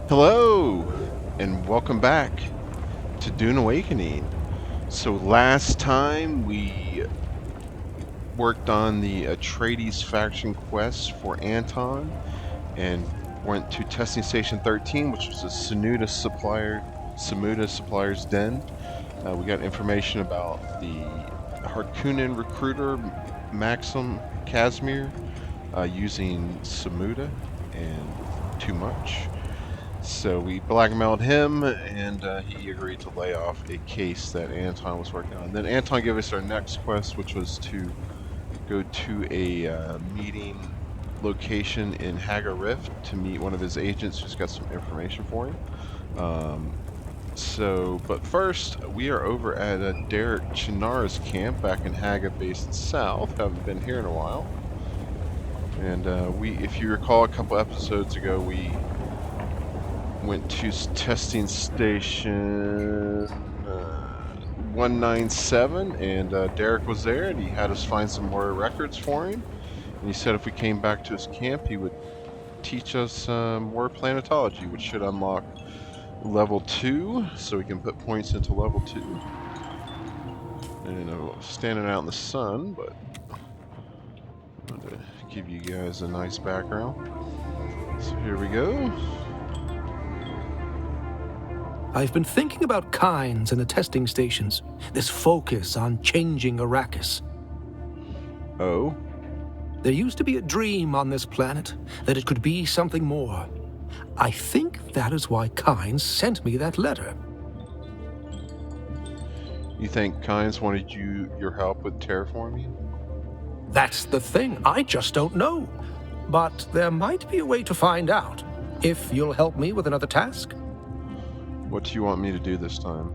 Hello, and welcome back to Dune Awakening. So last time we worked on the Atreides faction quest for Anton and went to testing station 13, which was a Samuda supplier's den. We got information about the Harkonnen recruiter Maxim Casimir using Samuda and too much. So we blackmailed him, and he agreed to lay off a case that Anton was working on. Then Anton gave us our next quest, which was to go to a meeting location in Hagga Rift to meet one of his agents who's got some information for him. But first, we are over at Derek Chinara's camp back in Hagg Basin South. Haven't been here in a while. And if you recall, a couple episodes ago, we went to testing station 197, and Derek was there, and he had us find some more records for him. And he said if we came back to his camp, he would teach us more planetology, which should unlock level 2, so we can put points into level 2. And standing out in the sun, but I'm going to give you guys a nice background. So here we go. I've been thinking about kinds and the testing stations, this focus on changing Arrakis. Oh? There used to be a dream on this planet that it could be something more. I think that is why Kynes sent me that letter. You think Kynes wanted your help with terraforming? That's the thing, I just don't know. But there might be a way to find out, if you'll help me with another task. What do you want me to do this time?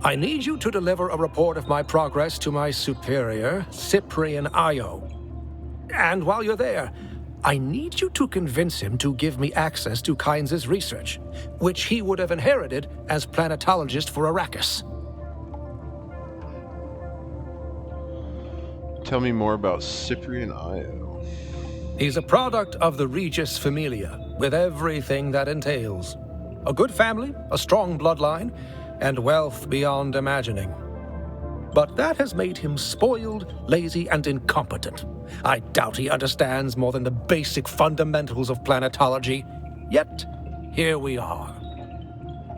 I need you to deliver a report of my progress to my superior, Cyprian Io. And while you're there, I need you to convince him to give me access to Kynes' research, which he would have inherited as planetologist for Arrakis. Tell me more about Cyprian Io. He's a product of the Regis Familia, with everything that entails. A good family, a strong bloodline, and wealth beyond imagining. But that has made him spoiled, lazy, and incompetent. I doubt he understands more than the basic fundamentals of planetology. Yet, here we are.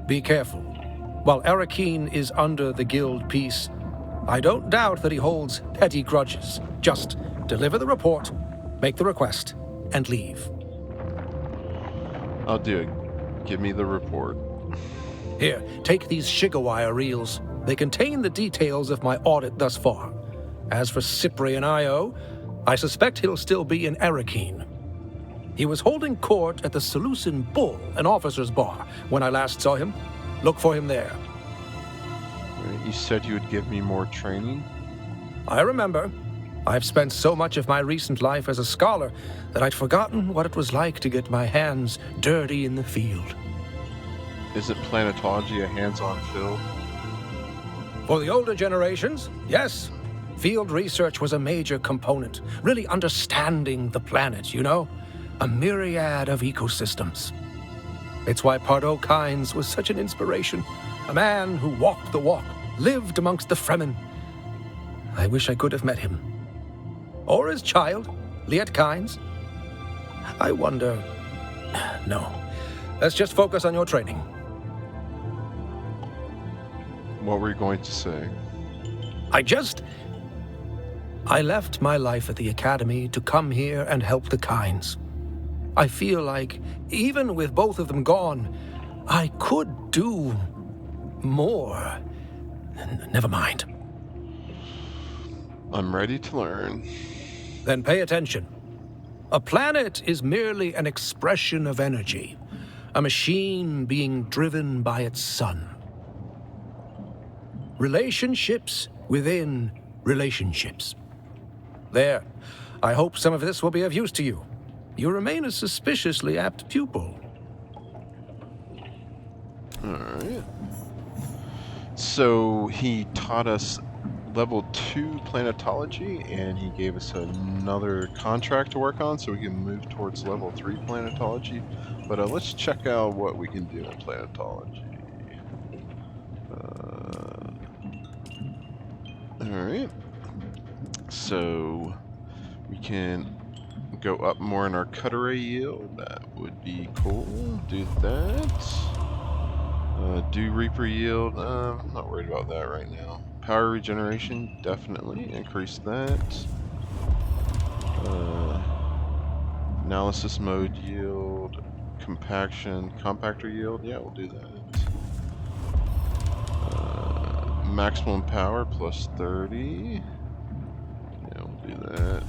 Be careful. While Arakeen is under the guild peace, I don't doubt that he holds petty grudges. Just deliver the report, make the request, and leave. I'll do it. Give me the report. Here, take these Shigawire reels. They contain the details of my audit thus far. As for Cyprian Io, I suspect he'll still be in Arakeen. He was holding court at the Seleucid Bull, an officer's bar, when I last saw him. Look for him there. You said you would give me more training? I remember. I've spent so much of my recent life as a scholar that I'd forgotten what it was like to get my hands dirty in the field. Isn't planetology a hands-on field? For the older generations, yes. Field research was a major component, really understanding the planet, you know? A myriad of ecosystems. It's why Pardo Kynes was such an inspiration. A man who walked the walk, lived amongst the Fremen. I wish I could have met him. Or his child, Liet Kynes. I wonder... No. Let's just focus on your training. What were you going to say? I left my life at the academy to come here and help the Kynes. I feel like, even with both of them gone, I could do more. Never mind. I'm ready to learn. Then pay attention. A planet is merely an expression of energy, a machine being driven by its sun. Relationships within relationships. There. I hope some of this will be of use to you. You remain a suspiciously apt pupil. All right. So he taught us level 2 planetology, and he gave us another contract to work on so we can move towards level 3 planetology. But let's check out what we can do in Planetology. Alright. So we can go up more in our cut array yield. That would be cool. Do that. Do Reaper yield. I'm not worried about that right now. Power regeneration, definitely. Increase that. Analysis mode yield. Compaction. Compactor yield. Yeah, we'll do that. Maximum power plus 30. Yeah, we'll do that.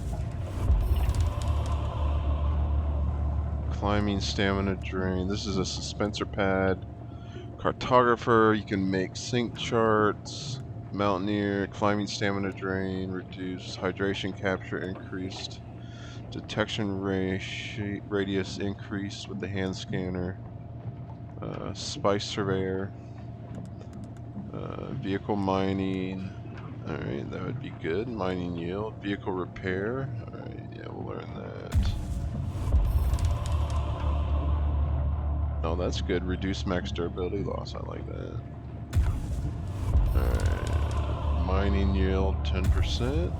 Climbing stamina drain. This is a suspensor pad. Cartographer, you can make sync charts. Mountaineer, climbing stamina drain, reduced hydration capture, increased detection radius increased with the hand scanner. Spice surveyor, vehicle mining. Alright, that would be good. Mining yield, vehicle repair. Alright, yeah, we'll learn that. Oh, that's good. Reduce max durability loss. I like that. Alright. Mining yield 10%.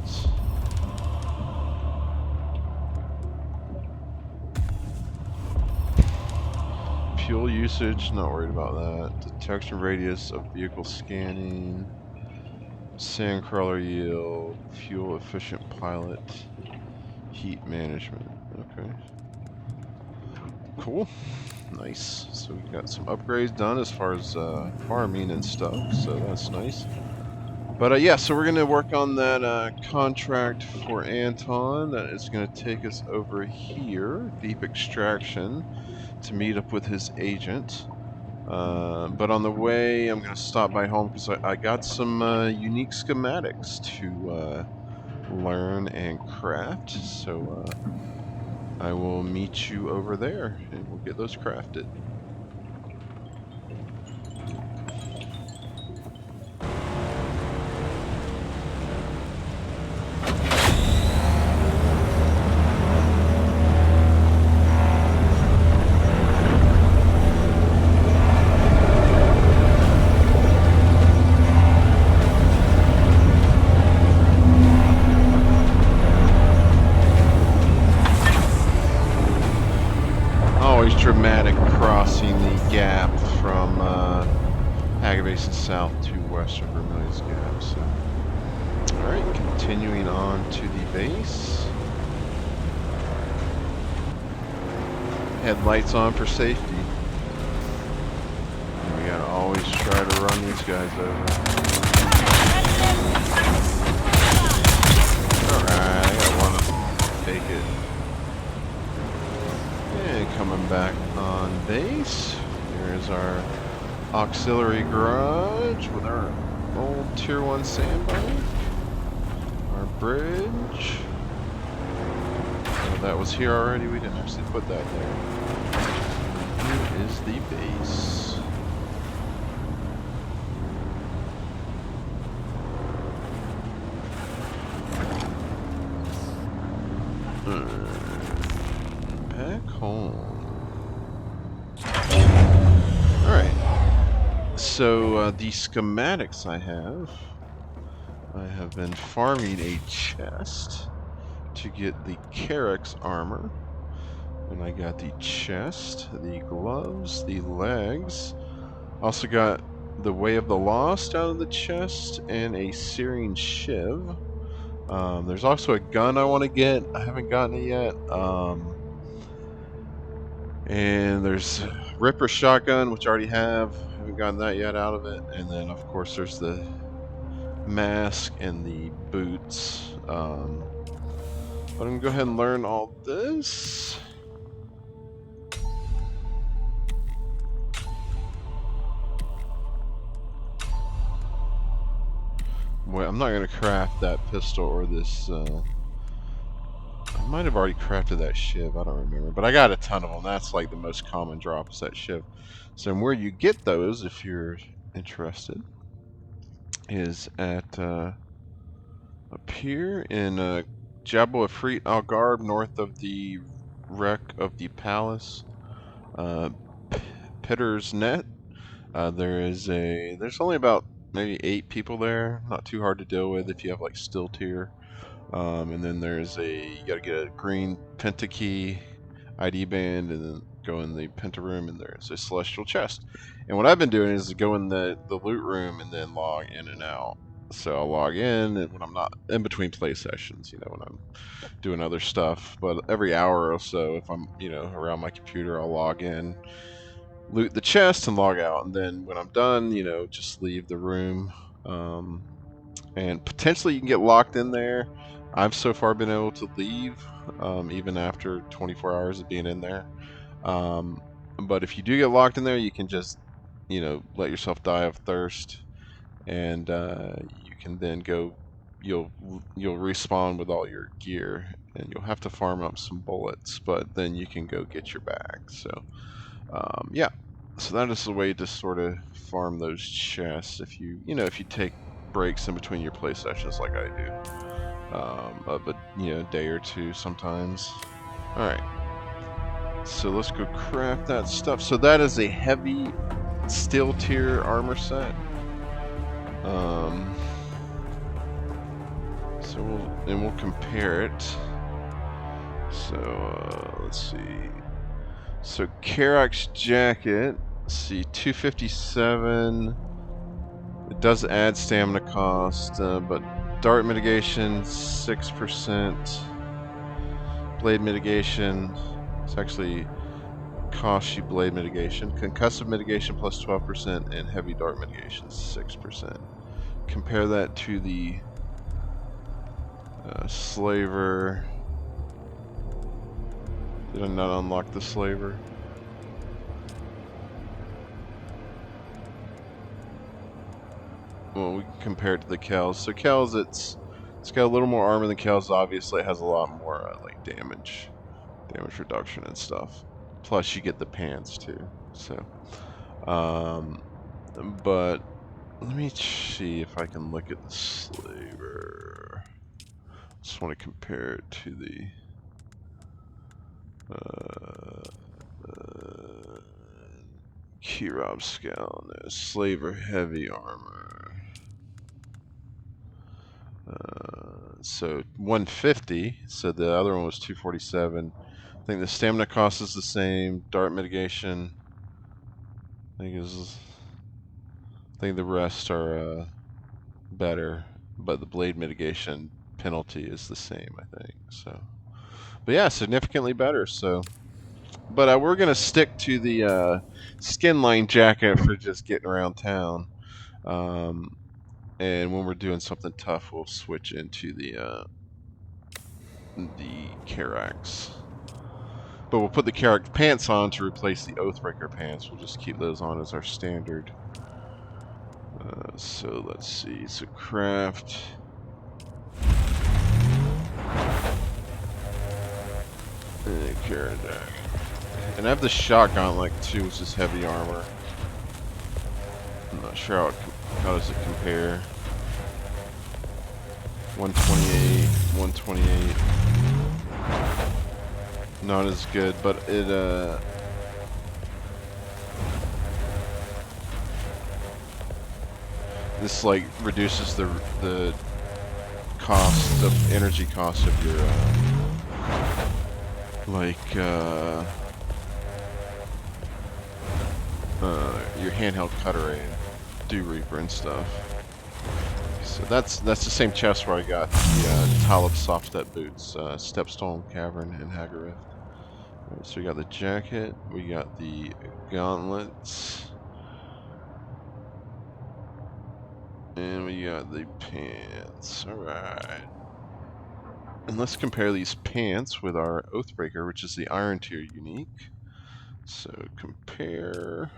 Fuel usage, not worried about that. Detection radius of vehicle scanning. Sandcrawler yield. Fuel efficient pilot. Heat management. Okay. Cool. Nice. So we got some upgrades done as far as farming and stuff, so that's nice. But yeah, so we're going to work on that contract for Anton. That is going to take us over here, Deep Extraction, to meet up with his agent. But on the way, I'm going to stop by home because I got some unique schematics to learn and craft. So I will meet you over there, and we'll get those crafted. Always dramatic crossing the gap from Hagg Basin South to western Vermilion's Gap. So, alright, continuing on to the base. Headlights on for safety. We gotta always try to run these guys over. Alright, I got one. Take it. And coming back on base, here's our auxiliary garage with our old Tier 1 sandbike, our bridge. Oh, that was here already, we didn't actually put that there. Here is the base. Back home. Alright. So the schematics I have been farming a chest to get the Karak Armor. And I got the chest, the gloves, the legs. Also got the Way of the Lost out of the chest and a searing shiv. There's also a gun I want to get. I haven't gotten it yet. And there's Ripper shotgun, which I already have. Haven't gotten that yet out of it. And then, of course, there's the mask and the boots. But I'm gonna go ahead and learn all this. Wait, I'm not gonna craft that pistol or this. I might have already crafted that shiv. I don't remember, but I got a ton of them. That's like the most common drop is that shiv. So where you get those, if you're interested, is at up here in Jabal Afrit Al Garb, north of the wreck of the palace. Uh, Pitter's Net. There's only about maybe 8 people there. Not too hard to deal with if you have like still tier. And then you gotta get a green pentakey ID band, and then go in the penta room, and there's a celestial chest. And what I've been doing is go in the loot room and then log in and out. So I'll log in and when I'm not in between play sessions, when I'm doing other stuff. But every hour or so, if I'm around my computer, I'll log in, loot the chest, and log out. And then when I'm done, just leave the room. Um, and potentially you can get locked in there. I've so far been able to leave, even after 24 hours of being in there. Um, but if you do get locked in there, you can just, let yourself die of thirst, and you can then go. You'll respawn with all your gear, and you'll have to farm up some bullets, but then you can go get your bag. So, yeah. So that is the way to sort of farm those chests if you take breaks in between your play sessions like I do, of a day or two sometimes. All right, so let's go craft that stuff. So that is a heavy steel tier armor set. So we'll compare it. So let's see. So Karak's jacket. Let's see, 257. It does add stamina cost, but dart mitigation 6%. Blade mitigation. It's actually costs you blade mitigation. Concussive mitigation plus 12%, and heavy dart mitigation 6%. Compare that to the slaver. Did I not unlock the slaver? Well, we can compare it to the Kells. So Kells, it's got a little more armor than Kells. Obviously, it has a lot more like damage reduction and stuff. Plus, you get the pants too. So, but let me see if I can look at the slaver. Just want to compare it to the Kirov Scout. Slaver heavy armor. So 150. So the other one was 247. I think the stamina cost is the same. Dart mitigation, I think the rest are better, but the blade mitigation penalty is the same, I think. So, but yeah, significantly better. So, but we're gonna stick to the skin line jacket for just getting around town. And when we're doing something tough, we'll switch into the Karaks. But we'll put the Karak pants on to replace the Oathbreaker pants. We'll just keep those on as our standard. So let's see. So craft. And I have the shot gauntlet too, which is heavy armor. I'm not sure how does it compare. 128, 128. Not as good, but it this like reduces the cost of energy cost of your your handheld cutter and Dew Reaper and stuff. So that's the same chest where I got the Ta'lab Softstep Boots, Stepstone Cavern in Hagga Rift. Right, so we got the jacket, we got the gauntlets, and we got the pants. Alright. And let's compare these pants with our Oathbreaker, which is the Iron Tier unique. So compare.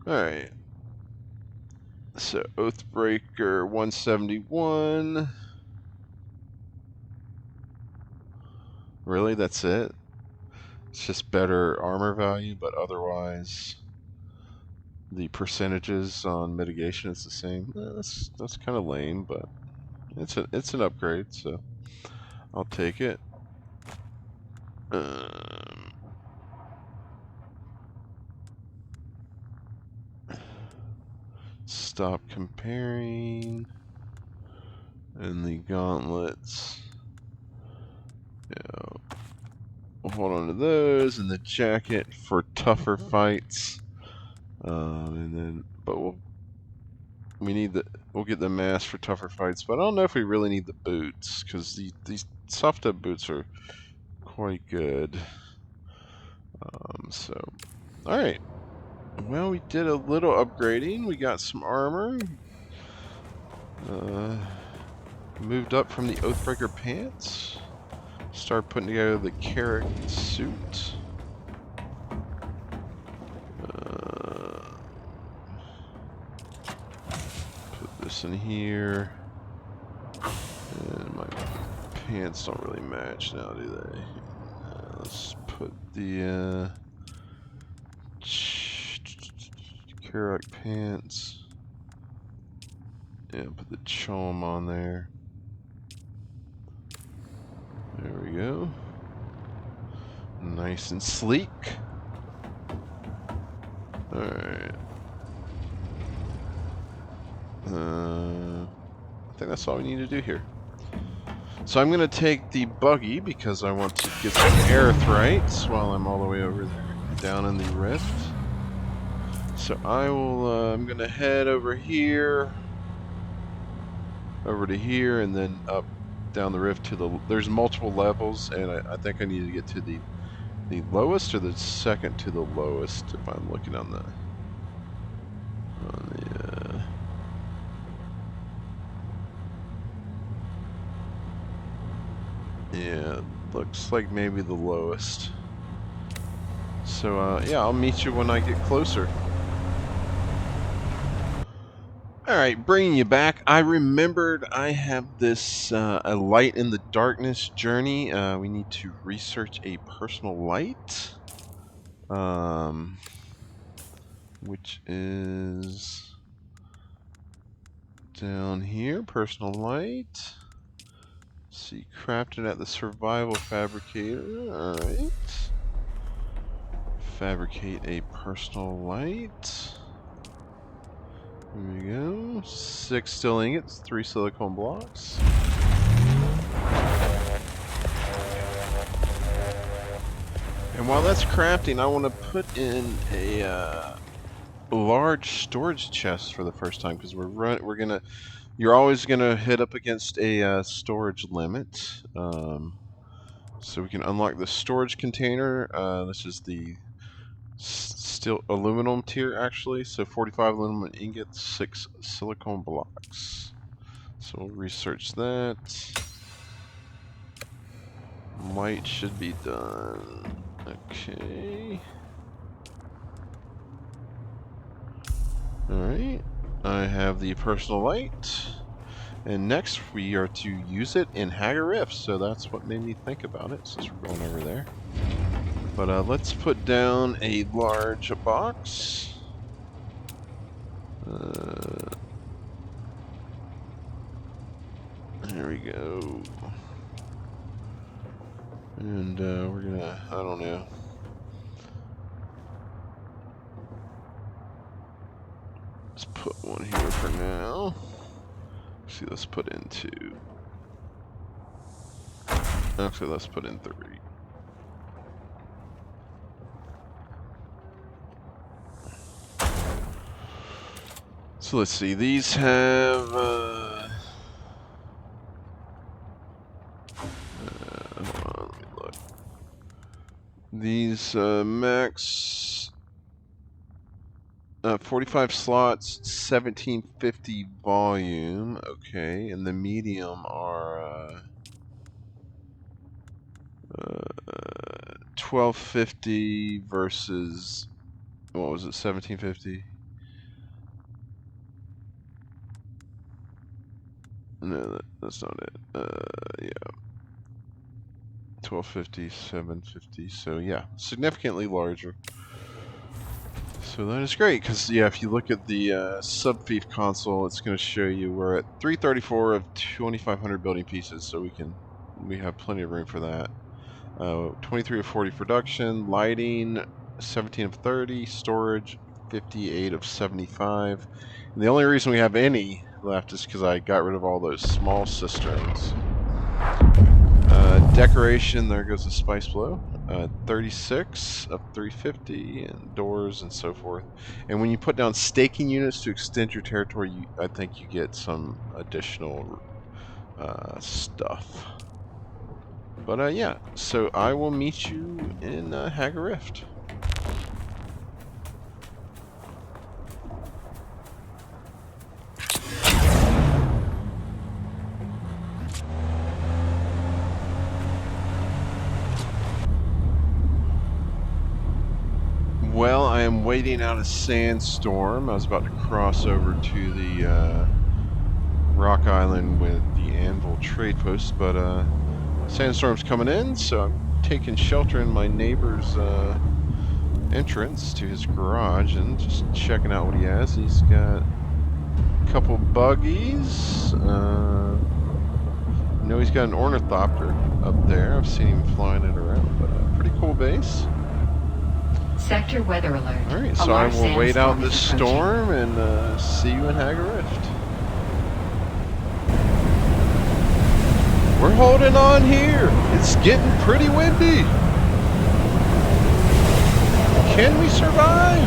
Alright. So Oathbreaker 171. Really? That's it? It's just better armor value, but otherwise the percentages on mitigation is the same. That's kind of lame, but it's an upgrade, so I'll take it. Stop comparing. And the gauntlets. Yeah. We'll hold on to those, and the jacket for tougher fights. And then, but we'll get the mask for tougher fights. But I don't know if we really need the boots, because these soft-up boots are quite good. So, all right. Well, we did a little upgrading. We got some armor. Moved up from the Oathbreaker pants. Start putting together the Karak suit. Put this in here. And my pants don't really match now, do they? Let's put the Karak pants. Yeah, put the chom on there. There we go. Nice and sleek. Alright. I think that's all we need to do here. So I'm going to take the buggy because I want to get some airthrites while I'm all the way over there, down in the rift. So I will, I'm going to head over here, over to here, and then up down the rift to the, there's multiple levels, and I think I need to get to the lowest or the second to the lowest if I'm looking on the yeah, looks like maybe the lowest. So yeah, I'll meet you when I get closer. Alright, bringing you back. I remembered I have this a light in the darkness journey. We need to research a personal light, which is down here. Personal light. See, crafted at the survival fabricator. Alright. Fabricate a personal light. There we go. 6 steel ingots, 3 silicone blocks. And while that's crafting, I want to put in a large storage chest for the first time because you're always gonna hit up against a storage limit. So we can unlock the storage container. This is the steel aluminum tier actually. So 45 aluminum ingots, 6 silicone blocks. So we'll research that. Light should be done. Okay. Alright. I have the personal light. And next we are to use it in Hagga Rift. So that's what made me think about it since we're going over there. But let's put down a large box. There we go. And we're gonna, I don't know. Let's put one here for now. See, let's put in 2. Actually, let's put in 3. So let's see, these have hold on, let me look. These max 45 slots, 1750 volume. Okay, and the medium are 1250 versus what was it, 1750? No, that's not it. Yeah. 1250, 750. So yeah, significantly larger. So that is great, because yeah, if you look at the sub-thief console, it's going to show you we're at 334 of 2500 building pieces, so we have plenty of room for that. 23 of 40 production, lighting 17 of 30, storage 58 of 75. And the only reason we have any left is because I got rid of all those small cisterns. Decoration, there goes the spice blow. 36 of 350, and doors and so forth. And when you put down staking units to extend your territory, I think you get some additional stuff. But yeah, so I will meet you in Hagga Rift. Well, I am waiting out a sandstorm. I was about to cross over to the Rock Island with the Anvil trade post, but sandstorm's coming in, so I'm taking shelter in my neighbor's entrance to his garage and just checking out what he has. He's got a couple buggies. I know he's got an ornithopter up there. I've seen him flying it around, but pretty cool base. Sector weather alert. Alright, so I will wait out this storm and see you in Hagga Rift. We're holding on here. It's getting pretty windy. Can we survive?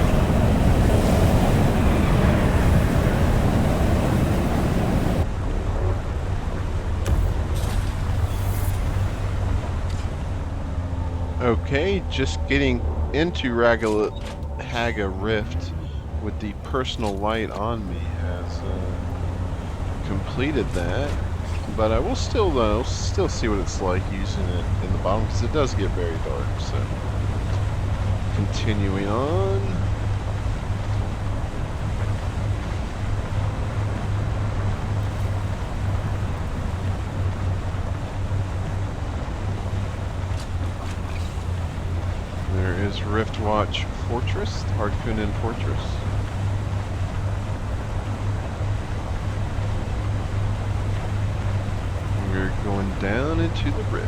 Okay, just getting into Hagga Rift with the personal light on me has completed that. But I will still see what it's like using it in the bottom, because it does get very dark. So continuing on. There is Riftwatch Fortress, Harkonnen Fortress. We're going down into the rift.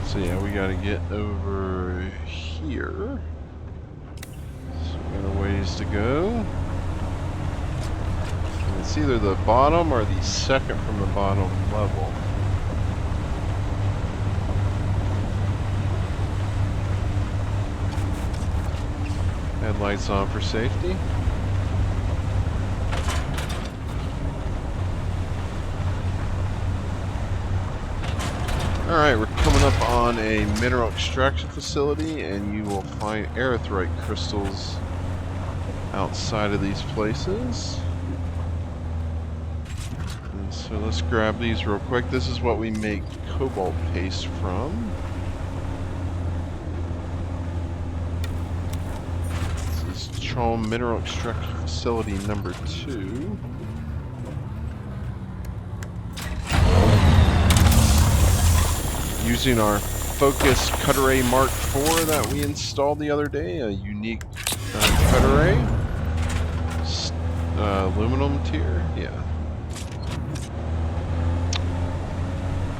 So yeah, we gotta get over here. So we got a ways to go. And it's either the bottom or the second from the bottom level. Headlights on for safety. Alright, we're coming up on a mineral extraction facility, and you will find erythrite crystals outside of these places. And so let's grab these real quick. This is what we make cobalt paste from. Mineral extraction facility number 2. Using our Focus Cutter Mark IV that we installed the other day, a unique Cutter aluminum tier, yeah.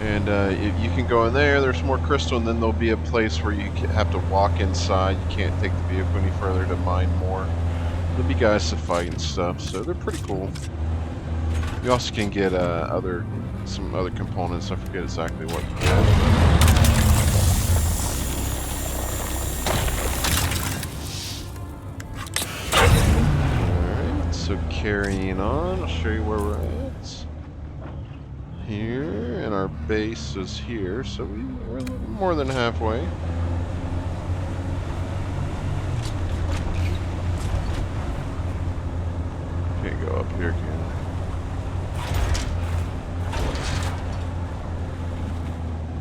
And if you can go in there, there's more crystal, and then there'll be a place where you have to walk inside. You can't take the vehicle any further to mine more. There'll be guys to fight and stuff, so they're pretty cool. You also can get some other components. I forget exactly what you get. Alright, so carrying on, I'll show you where we're at. Here, and our base is here, so we're more than halfway. Can't go up here, can I?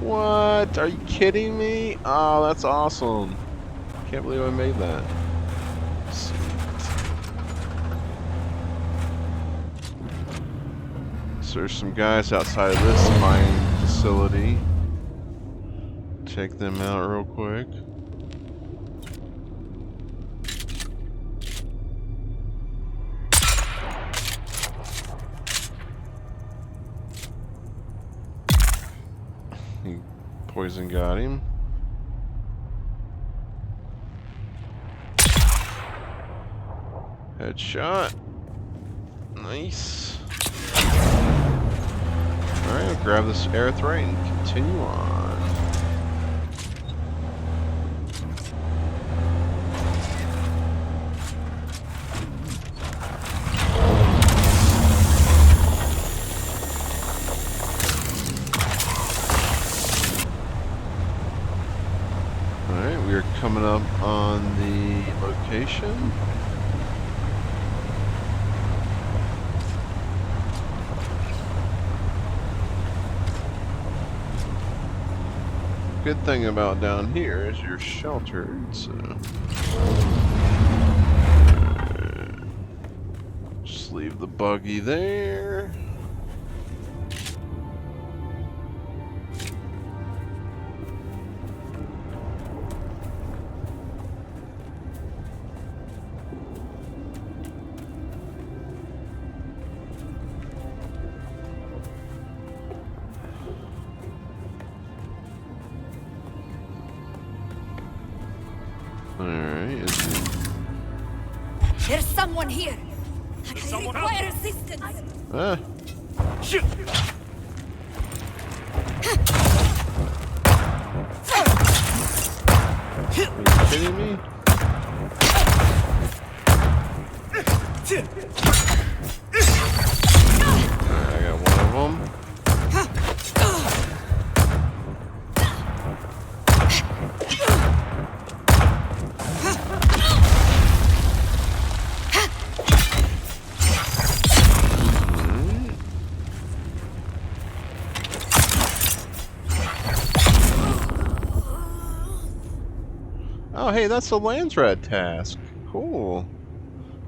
What? Are you kidding me? Oh, that's awesome. Can't believe I made that. So there's some guys outside of this mining facility. Check them out real quick. Poison got him. Headshot. Nice. Alright, I'll grab this erythrite and continue on. Alright, we are coming up on the location. Good thing about down here is you're sheltered, so just leave the buggy there. Alright, There's someone here. I require assistance. ah. Shoot. Are you kidding me? Alright, I got one of them. Oh, hey, that's a Landsrad task. Cool.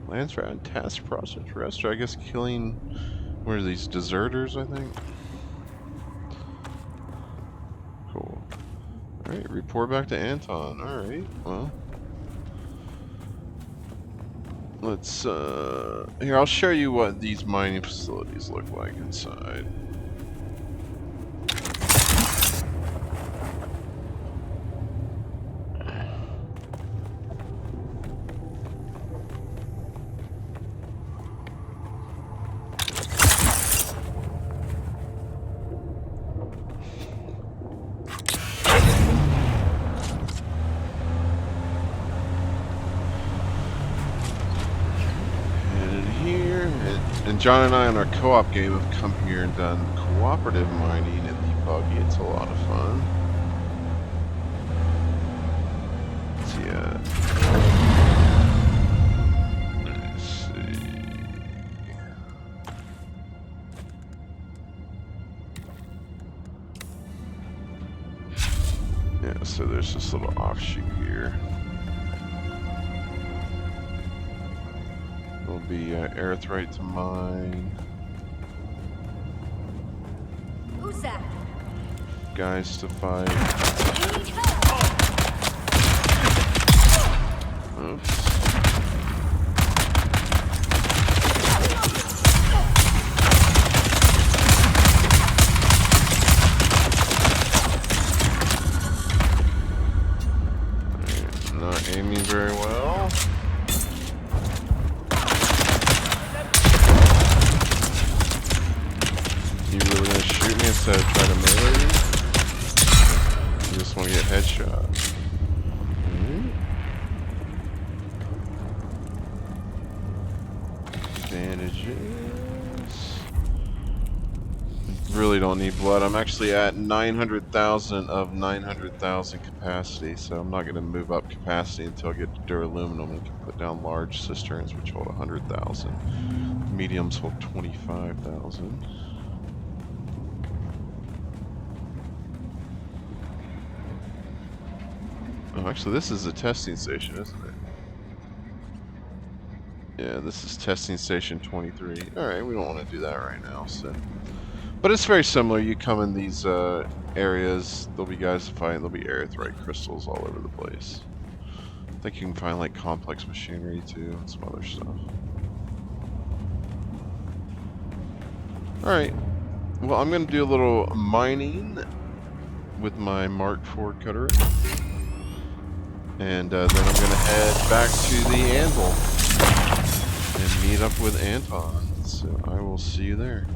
Landsrad task process arrestor. I guess killing, what are these, deserters, I think? Cool. Alright, report back to Anton. Alright, well. Let's, here, I'll show you what these mining facilities look like inside. And John and I on our co-op game have come here and done cooperative mining in the buggy. It's a lot of fun. Let's see. Yeah, so there's this little offshoot here. Will be erythrite to mine. Who's that? Guys to fight. Oops. Not aiming very well. Instead of trying to melee you, you just want to get headshot. Bandages. Really don't need blood. I'm actually at 900,000 of 900,000 capacity, so I'm not going to move up capacity until I get to duraluminum and can put down large cisterns which hold 100,000. Mediums hold 25,000. Oh, actually, this is a testing station, isn't it? Yeah, this is testing station 23. Alright, we don't want to do that right now, so. But it's very similar. You come in these areas, there'll be guys to fight, there'll be erythrite crystals all over the place. I think you can find, like, complex machinery, too, and some other stuff. Alright. Well, I'm going to do a little mining with my Mark IV cutter. And then I'm going to head back to the anvil and meet up with Anton. So I will see you there.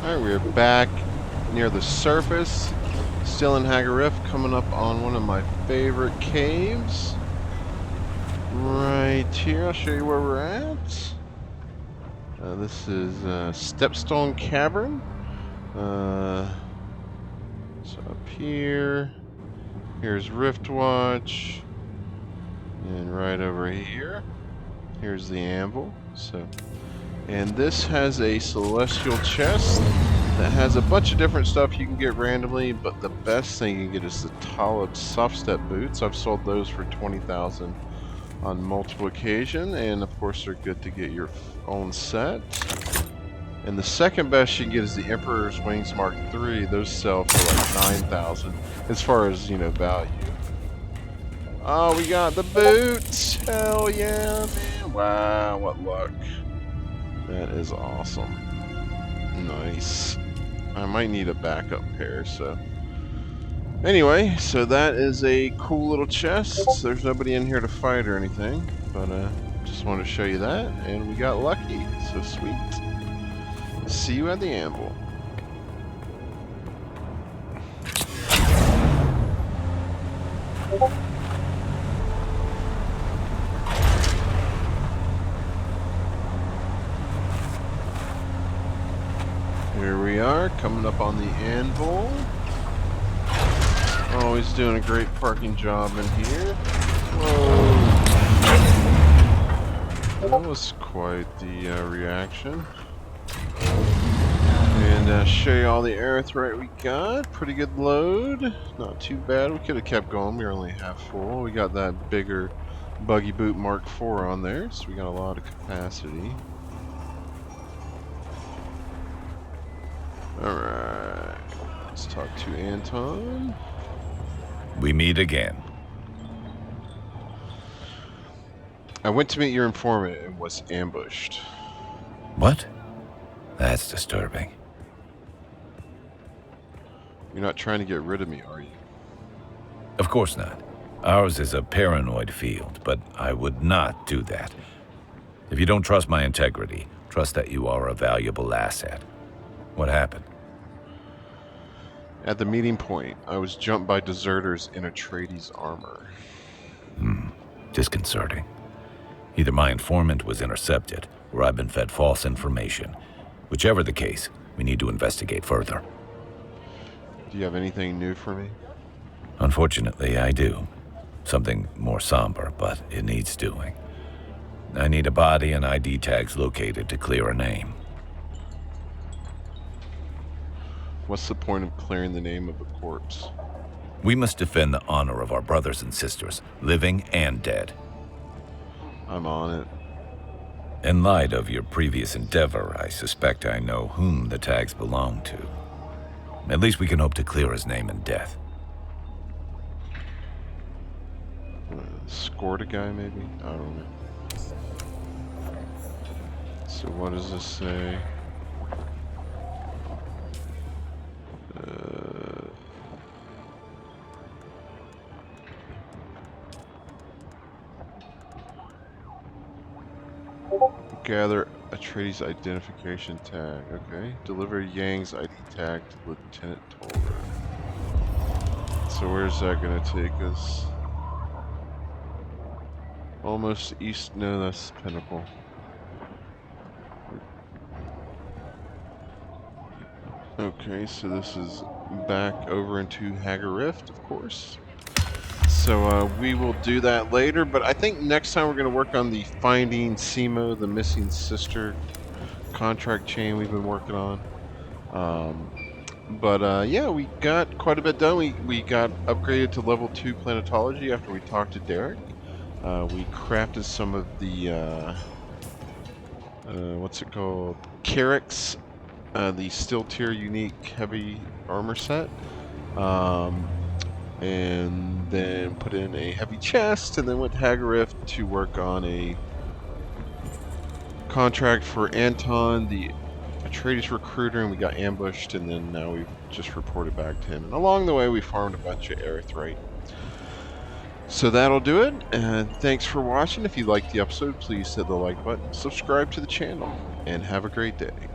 Alright, we're back near the surface. Still in Hagga Rift, coming up on one of my favorite caves. Right here, I'll show you where we're at. This is Stepstone Cavern. So up here, here's Riftwatch, and right over here, here's the anvil. And this has a celestial chest that has a bunch of different stuff you can get randomly, but the best thing you can get is the Ta'lab Softstep Boots. I've sold those for 20,000 on multiple occasions, and of course they're good to get your own set. And the second best you can get is the Emperor's Wings Mark III. Those sell for like 9,000 as far as, you know, value. Oh, we got the boots! Hell yeah, man! Wow, what luck. That is awesome. Nice. I might need a backup pair, so. Anyway, so that is a cool little chest. There's nobody in here to fight or anything, but just wanted to show you that, and we got lucky. So sweet. See you at the anvil. Here we are, coming up on the anvil. Always doing a great parking job in here. Whoa. That was quite the reaction. And show you all the aerothreat we got. Pretty good load. Not too bad. We could have kept going. We were only half full. We got that bigger buggy boot Mark IV on there, so we got a lot of capacity. Alright. Let's talk to Anton. We meet again. I went to meet your informant and was ambushed. What? That's disturbing. You're not trying to get rid of me, are you? Of course not. Ours is a paranoid field, but I would not do that. If you don't trust my integrity, trust that you are a valuable asset. What happened? At the meeting point, I was jumped by deserters in Atreides armor. Disconcerting. Either my informant was intercepted, or I've been fed false information. Whichever the case, we need to investigate further. Do you have anything new for me? Unfortunately, I do. Something more somber, but it needs doing. I need a body and ID tags located to clear a name. What's the point of clearing the name of a corpse? We must defend the honor of our brothers and sisters, living and dead. I'm on it. In light of your previous endeavor, I suspect I know whom the tags belong to. At least we can hope to clear his name in death. Scored a guy, maybe? I don't know. So what does this say? Gather Atreides identification tag. Okay. Deliver Yang's ID tag to Lieutenant Tolbert. So where's that gonna take us? Almost east. No, that's Pinnacle. Okay, so this is back over into Hagga Rift, of course. So we will do that later, but I think next time we're going to work on the Finding Simo, the Missing Sister contract chain we've been working on. Yeah, we got quite a bit done. We got upgraded to level 2 Planetology after we talked to Derek. We crafted some of the, what's it called? Karak's, the Steel Tier Unique Heavy Armor set. And then put in a heavy chest, and then went to Hagga Rift to work on a contract for Anton, the Atreides recruiter, and we got ambushed, and then now we've just reported back to him. And along the way, we farmed a bunch of erythrite. So that'll do it, and thanks for watching. If you liked the episode, please hit the like button, subscribe to the channel, and have a great day.